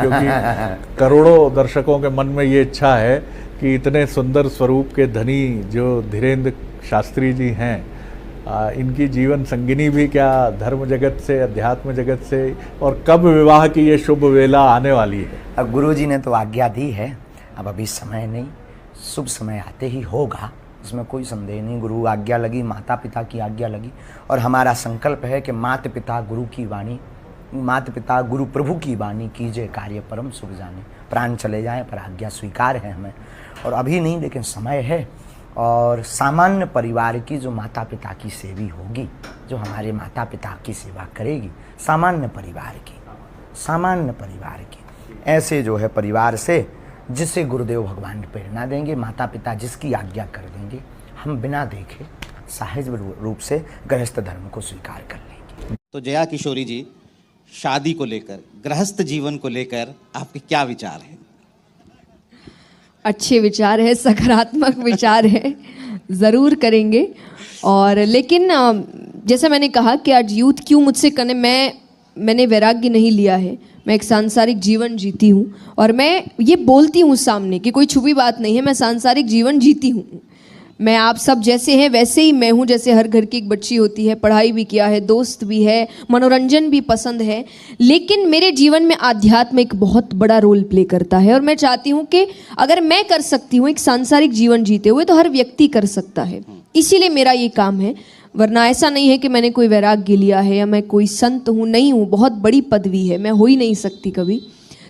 क्योंकि करोड़ों दर्शकों के मन में ये इच्छा है कि इतने सुंदर स्वरूप के धनी जो धीरेन्द्र शास्त्री जी हैं, इनकी जीवन संगिनी भी क्या धर्म जगत से, अध्यात्म जगत से, और कब विवाह की ये शुभ वेला आने वाली है। अब गुरु जी ने तो आज्ञा दी है, अब अभी समय नहीं, शुभ समय आते ही होगा, इसमें कोई संदेह नहीं। गुरु आज्ञा लगी, माता पिता की आज्ञा लगी, और हमारा संकल्प है कि माता पिता गुरु की वाणी, माता पिता गुरु प्रभु की वाणी कीजिए कार्य परम शुभ जाने। प्राण चले जाएं पर आज्ञा स्वीकार है हमें, और अभी नहीं लेकिन समय है। और सामान्य परिवार की जो माता पिता की सेवी होगी, जो हमारे माता पिता की सेवा करेगी, सामान्य परिवार की ऐसे जो है परिवार से जिसे गुरुदेव भगवान प्रेरणा देंगे, माता पिता जिसकी आज्ञा कर देंगे, हम बिना देखे सहज रूप से गृहस्थ धर्म को स्वीकार कर लेंगे। तो जया किशोरी जी, शादी को लेकर, गृहस्थ जीवन को लेकर आपके क्या विचार हैं? अच्छे विचार है, सकारात्मक विचार है, ज़रूर करेंगे। और लेकिन जैसा मैंने कहा कि आज यूथ क्यों मुझसे कने, मैंने वैराग्य नहीं लिया है, मैं एक सांसारिक जीवन जीती हूँ, और मैं ये बोलती हूँ सामने कि कोई छुपी बात नहीं है, मैं सांसारिक जीवन जीती हूँ। मैं आप सब जैसे हैं वैसे ही मैं हूँ, जैसे हर घर की एक बच्ची होती है, पढ़ाई भी किया है, दोस्त भी है, मनोरंजन भी पसंद है, लेकिन मेरे जीवन में आध्यात्म एक बहुत बड़ा रोल प्ले करता है। और मैं चाहती हूँ कि अगर मैं कर सकती हूँ एक सांसारिक जीवन जीते हुए, तो हर व्यक्ति कर सकता है। इसीलिए मेरा ये काम है, वरना ऐसा नहीं है कि मैंने कोई वैराग्य लिया है या मैं कोई संत हूँ, नहीं हूँ, बहुत बड़ी पदवी है, मैं हो ही नहीं सकती कभी।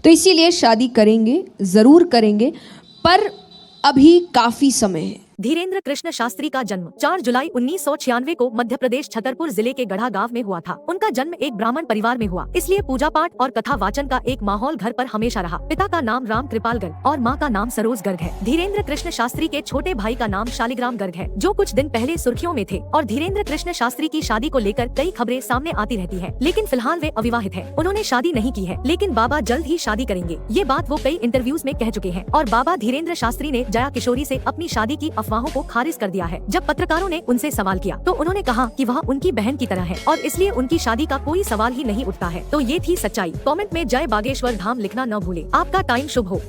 तो इसीलिए शादी करेंगे, ज़रूर करेंगे, पर अभी काफ़ी समय है। धीरेन्द्र कृष्ण शास्त्री का जन्म 4 जुलाई 1996 को मध्य प्रदेश छतरपुर जिले के गढ़ा गांव में हुआ था। उनका जन्म एक ब्राह्मण परिवार में हुआ, इसलिए पूजा पाठ और कथा वाचन का एक माहौल घर पर हमेशा रहा। पिता का नाम राम कृपाल गर्ग और मां का नाम सरोज गर्ग है। धीरेन्द्र कृष्ण शास्त्री के छोटे भाई का नाम शालिग्राम गर्ग है, जो कुछ दिन पहले सुर्खियों में थे। और धीरेन्द्र कृष्ण शास्त्री की शादी को लेकर कई खबरें सामने आती रहती है, लेकिन फिलहाल वे अविवाहित है। उन्होंने शादी नहीं की है, लेकिन बाबा जल्द ही शादी करेंगे, ये बात वो कई इंटरव्यूज में कह चुके हैं। और बाबा धीरेन्द्र शास्त्री ने जया किशोरी से अपनी शादी की अफवाहों को खारिज कर दिया है। जब पत्रकारों ने उनसे सवाल किया तो उन्होंने कहा कि वह उनकी बहन की तरह है और इसलिए उनकी शादी का कोई सवाल ही नहीं उठता है। तो ये थी सच्चाई। कमेंट में जय बागेश्वर धाम लिखना न भूले। आपका टाइम शुभ हो।